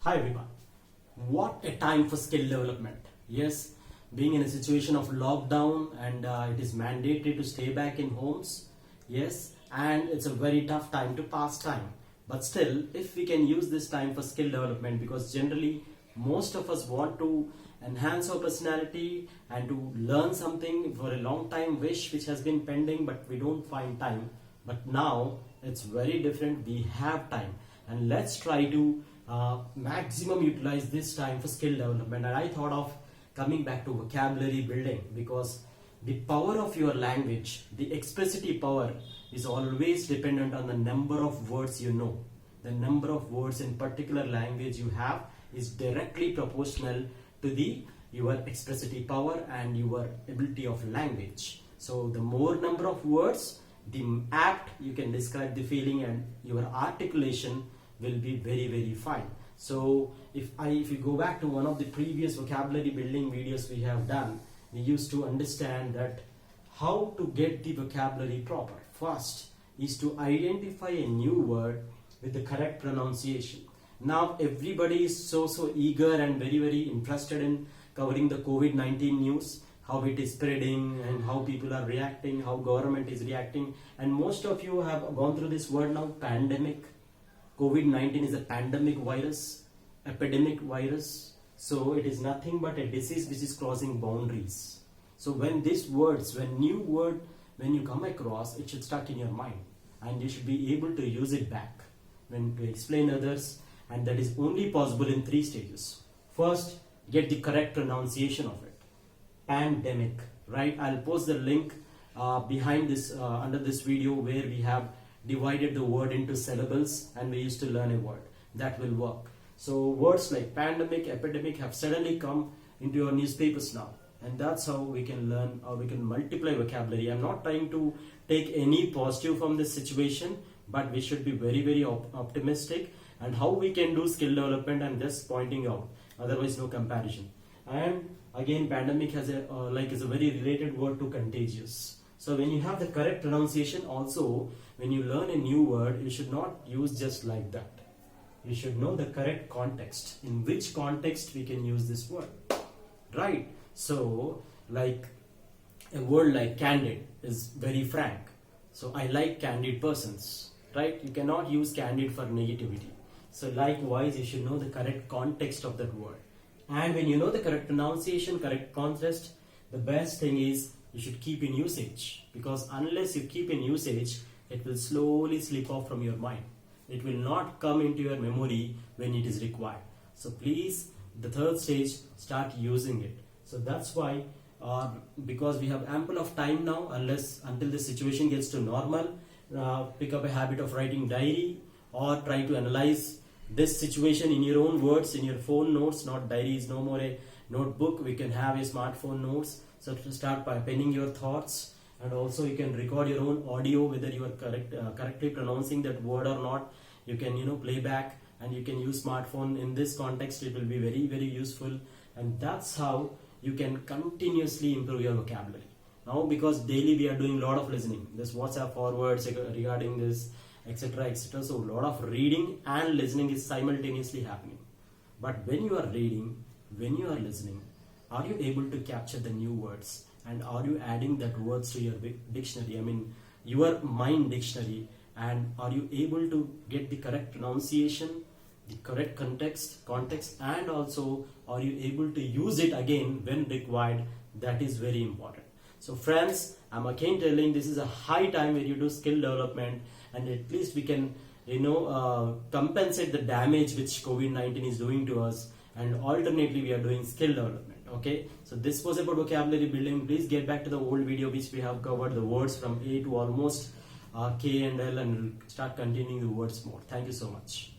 Hi everyone. What a time for skill development. Yes, being in a situation of lockdown and it is mandated to stay back in homes. Yes, and it's a very tough time to pass time. But still, if we can use this time for skill development, because generally most of us want to enhance our personality and to learn something for a long time wish which has been pending, but we don't find time. But now it's very different. We have time, and let's try to maximum utilize this time for skill development. And I thought of coming back to vocabulary building, because the power of your language, the expressity power, is always dependent on the number of words you know. The number of words in particular language you have is directly proportional to the your expressity power and your ability of language. So the more number of words, the apt you can describe the feeling, and your articulation will be very fine. So if you go back to one of the previous vocabulary building videos we have done, we used to understand that how to get the vocabulary proper. First is to identify a new word with the correct pronunciation. Now everybody is so eager and very interested in covering the COVID-19 news, how it is spreading and how people are reacting, how government is reacting, and most of you have gone through this word now, pandemic. COVID-19 is a pandemic virus, epidemic virus. So it is nothing but a disease which is crossing boundaries. So when these words, when you come across, it should stuck in your mind, and you should be able to use it back when to explain others, and that is only possible in 3 stages. First, get the correct pronunciation of it. Pandemic, right? I'll post the link behind this under this video, where we have divided the word into syllables and we used to learn a word. That will work. So words like pandemic, epidemic have suddenly come into your newspapers now, and that's how we can learn, or we can multiply vocabulary. I'm not trying to take any positive from this situation, but we should be very optimistic, and how we can do skill development I'm just pointing out, otherwise no comparison. And again, pandemic has a is a very related word to contagious. So when you have the correct pronunciation, also when you learn a new word, you should not use just like that. You should know the correct context, in which context we can use this word, right? So like a word like candid is very frank. So I like candid persons, right? You cannot use candid for negativity. So likewise, you should know the correct context of that word. And when you know the correct pronunciation, correct context, the best thing is you should keep in usage, because unless you keep in usage, it will slowly slip off from your mind. It will not come into your memory when it is required. So please, the 3rd stage, start using it. So that's why, because we have ample of time now, until the situation gets to normal, pick up a habit of writing diary, or try to analyze this situation in your own words, in your phone notes, not diaries, no more a notebook. We can have a smartphone notes. So to start by penning your thoughts, and also you can record your own audio, whether you are correctly pronouncing that word or not. You can play back, and you can use smartphone. In this context, it will be very useful, and that's how you can continuously improve your vocabulary. Now, because daily we are doing a lot of listening, this WhatsApp forwards regarding this, etc. So a lot of reading and listening is simultaneously happening. But when you are reading, when you are listening, are you able to capture the new words, and are you adding that words to your dictionary, your mind dictionary, and are you able to get the correct pronunciation, the correct context, and also are you able to use it again when required? That is very important. So friends, I'm again telling, this is a high time where you do skill development, and at least we can compensate the damage which COVID-19 is doing to us, and alternately we are doing skill development. Okay, so this was about vocabulary building. Please get back to the old video which we have covered the words from A to almost K and L, and we'll start continuing the words more. Thank you so much.